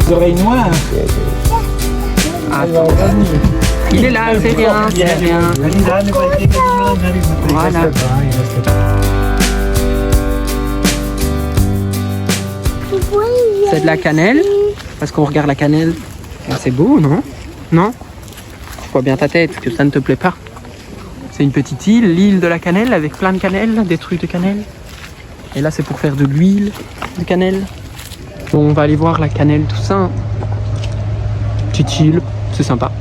Les oreilles noires. Attends. Il est là, c'est bien, c'est bien. Voilà. C'est de la cannelle, parce qu'on regarde la cannelle. C'est beau, non? Non? Je vois bien ta tête, que ça ne te plaît pas. C'est une petite île, l'île de la cannelle, avec plein de cannelle, des trucs de cannelle. Et là, c'est pour faire de l'huile de cannelle. Bon, on va aller voir la cannelle, tout ça. Hein. Petite île, c'est sympa.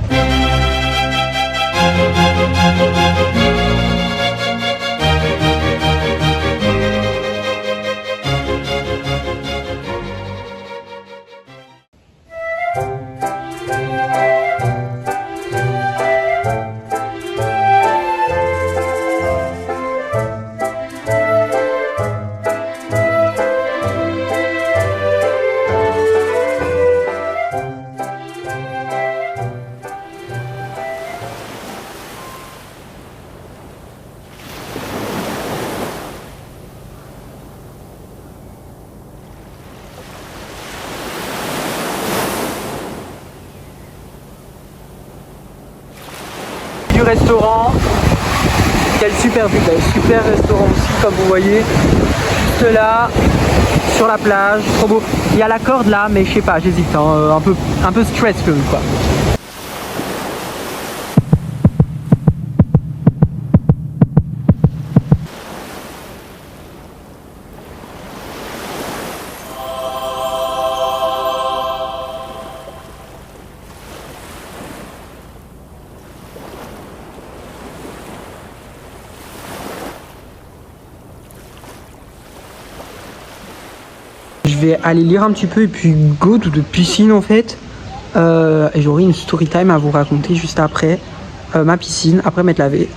Du restaurant, quel super vue, super restaurant aussi comme vous voyez, juste là sur la plage, trop beau. Il y a la corde là mais je sais pas, j'hésite, hein, un peu stressful quoi. Je vais aller lire un petit peu et puis go to de piscine en fait. Et j'aurai une story time à vous raconter juste après ma piscine, après m'être lavé.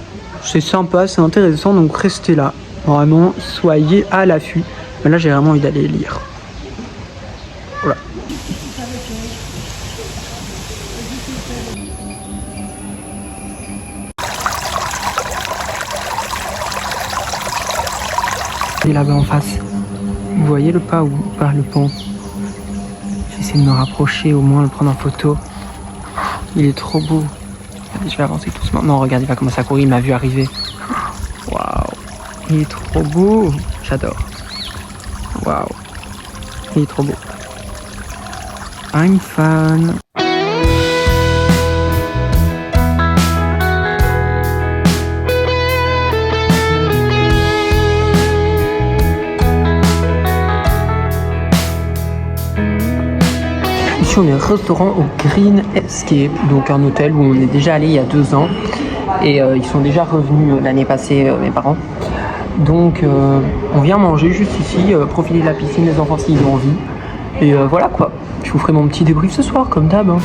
C'est sympa, c'est intéressant, donc restez là. Vraiment, soyez à l'affût. Mais là, j'ai vraiment envie d'aller lire. Voilà. Et là-bas en face. Vous voyez le pas ou pas le pont? J'essaie de me rapprocher, au moins le prendre en photo. Il est trop beau. Regardez, je vais avancer doucement. Non, regardez, il va commencer à courir, il m'a vu arriver. Waouh, il est trop beau. J'adore. Waouh, il est trop beau. I'm fan. On est au restaurant au Green Escape, donc un hôtel où on est déjà allé il y a 2 ans et ils sont déjà revenus l'année passée, mes parents. Donc on vient manger juste ici, profiter de la piscine, les enfants s'ils ont envie. Et voilà quoi, je vous ferai mon petit débrief ce soir comme d'hab. Hein.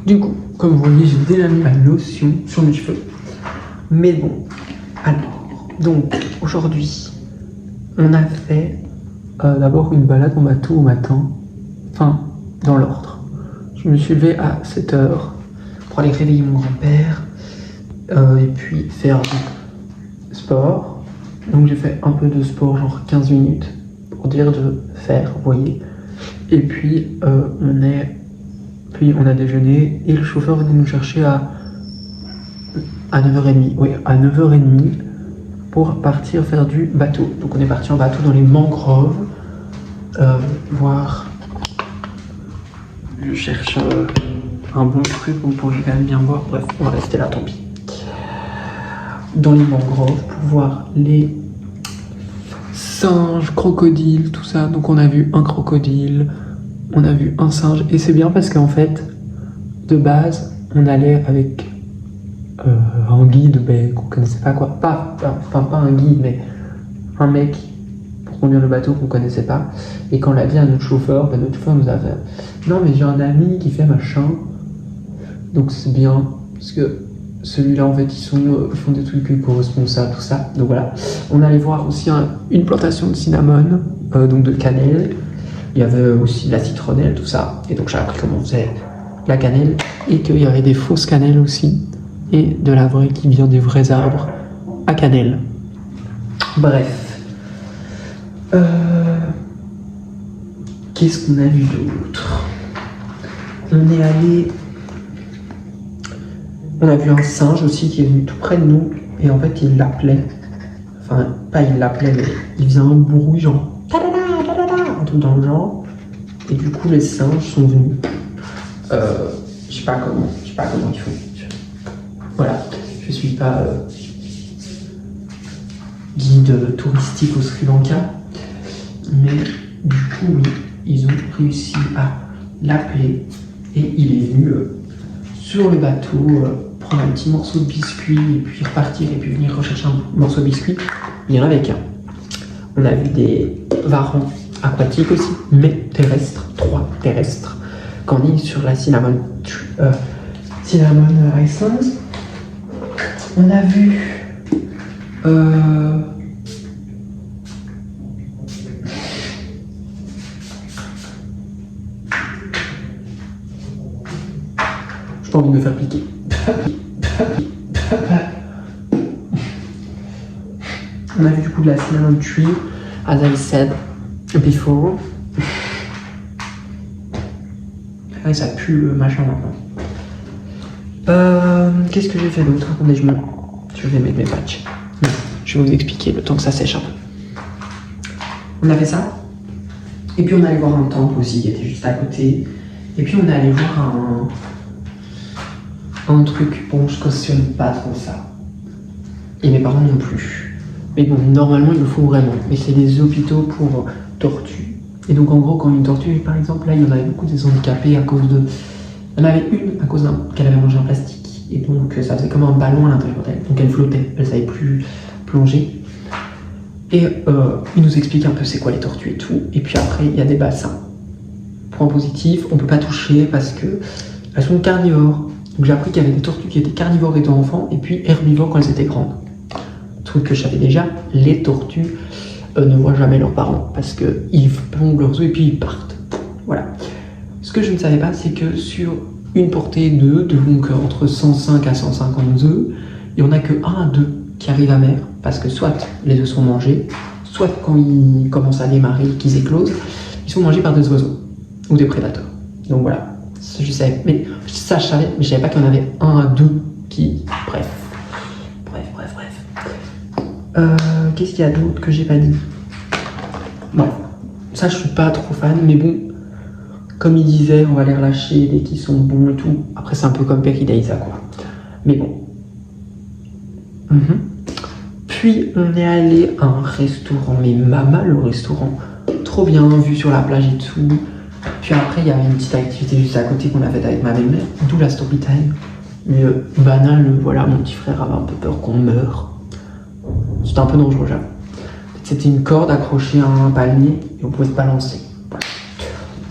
Du coup, comme vous voyez, j'ai déjà mis ma lotion sur mes cheveux. Mais bon, alors, donc aujourd'hui, on a fait d'abord une balade en bateau au matin, enfin dans l'ordre. Je me suis levé à 7h pour aller réveiller mon grand-père et puis faire du sport. Donc j'ai fait un peu de sport, genre 15 minutes pour dire de faire, vous voyez. Et puis on a déjeuné et le chauffeur venait nous chercher à 9h30, oui, à 9h30. Pour partir faire du bateau. Donc on est parti en bateau dans les mangroves, voir, je cherche un bon truc où on pourrait quand même bien voir, bref on va rester là, tant pis. Dans les mangroves pour voir les singes, crocodiles, tout ça. Donc on a vu un crocodile, on a vu un singe et c'est bien parce qu'en fait de base on allait avec un guide qu'on connaissait pas quoi, pas un guide mais un mec pour conduire le bateau qu'on connaissait pas, et quand on l'a dit à notre chauffeur nous a fait non mais j'ai un ami qui fait machin, donc c'est bien parce que celui-là en fait ils font des trucs éco-responsables, tout ça, donc voilà. On allait voir aussi une plantation de cinnamon, donc de cannelle, il y avait aussi de la citronnelle, tout ça, et donc j'ai appris comment on faisait la cannelle et qu'il y avait des fausses cannelles aussi et de la vraie qui vient des vrais arbres à cannelle. Bref, Qu'est-ce qu'on a vu d'autre? On est allé... On a vu un singe aussi qui est venu tout près de nous. Et en fait, il l'appelait. Enfin, pas il l'appelait, mais il faisait un bruit genre... Un truc dans le genre. Et du coup, les singes sont venus. Je sais pas comment ils font. Voilà. Je suis pas guide touristique au Sri Lanka. Mais du coup, oui, ils ont réussi à l'appeler. Et il est venu sur le bateau prendre un petit morceau de biscuit et puis repartir et puis venir rechercher un morceau de biscuit. Il y en avait qu'un. On a vu des varans aquatiques aussi, mais terrestres, 3 terrestres, qu'on est sur la Cinnamon Islands. On a vu j'ai pas envie de me faire piquer. On a vu du coup de la cinnamon tree, as I said before. Ouais, ça pue le machin maintenant. Qu'est-ce que j'ai fait d'autre? Attendez, je vais mettre mes patchs. Je vais vous expliquer le temps que ça sèche un peu. On a fait ça. Et puis on est allé voir un temple aussi qui était juste à côté. Et puis on est allé voir un truc. Bon, je cautionne pas trop ça. Et mes parents non plus. Mais bon, normalement il le faut vraiment. Mais c'est des hôpitaux pour tortues. Et donc en gros, quand une tortue, par exemple, là il y en avait beaucoup des handicapés à cause de... Il y en avait une à cause qu'elle avait mangé un plastique. Et donc ça faisait comme un ballon à l'intérieur d'elle. Donc elle flottait, elle savait plus plonger. Et il nous explique un peu c'est quoi les tortues et tout. Et puis après, il y a des bassins. Point positif, on peut pas toucher parce que elles sont carnivores. Donc j'ai appris qu'il y avait des tortues qui étaient carnivores étant enfants et puis herbivores quand elles étaient grandes. Truc que je savais déjà, les tortues ne voient jamais leurs parents parce qu'ils pondent leurs œufs et puis ils partent. Voilà. Ce que je ne savais pas, c'est que sur une portée d'œufs, donc entre 105 à 150 œufs, il n'y en a que 1 à 2 qui arrivent à mère, parce que soit les œufs sont mangés, soit quand ils commencent à démarrer, qu'ils éclosent, ils sont mangés par des oiseaux ou des prédateurs. Donc voilà, ça, je savais, mais ça je savais, mais je savais pas qu'il y en avait 1 à 2 qui... Bref. Qu'est-ce qu'il y a d'autre que j'ai pas dit? Bref, ça je suis pas trop fan, mais bon, comme il disait, on va les relâcher dès qu'ils sont bons et tout. Après c'est un peu comme Peridaisa quoi. Mais bon. Puis on est allé à un restaurant, mais Mama le restaurant, trop bien, vu sur la plage et tout. Puis après il y avait une petite activité juste à côté qu'on a faite avec ma belle-mère, d'où la story time. Mais banal, voilà, mon petit frère avait un peu peur qu'on meure. C'était un peu dangereux, j'avoue. C'était une corde accrochée à un palmier et on pouvait se balancer. Voilà.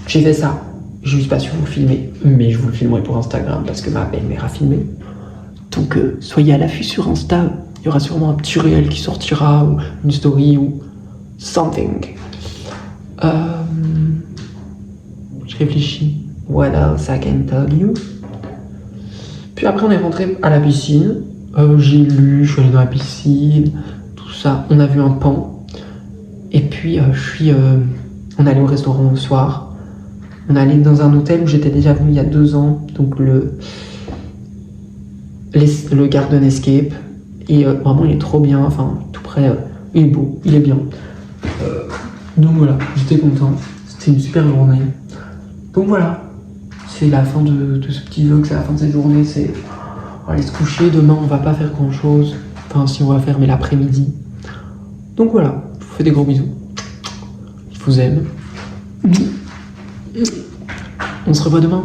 J'ai fait ça. Je ne suis pas sûr de vous le filmer, mais je vous le filmerai pour Instagram parce que ma belle-mère a filmé. Donc soyez à l'affût sur Insta. Il y aura sûrement un petit réel qui sortira, ou une story, ou something. Je réfléchis. What else I can tell you? Puis après on est rentré à la piscine. J'ai lu, je suis allé dans la piscine, tout ça. On a vu un pan. Et puis on est allé au restaurant le soir. On est allé dans un hôtel où j'étais déjà venu il y a 2 ans. Donc le Garden Escape. Et vraiment il est trop bien, enfin tout près, il est beau, il est bien. Donc voilà, j'étais content. C'était une super journée. Donc voilà, c'est la fin de ce petit vlog, c'est la fin de cette journée. On va aller se coucher, demain on va pas faire grand chose. Enfin si on va faire, mais l'après-midi. Donc voilà, je vous fais des gros bisous. Je vous aime. On se revoit demain.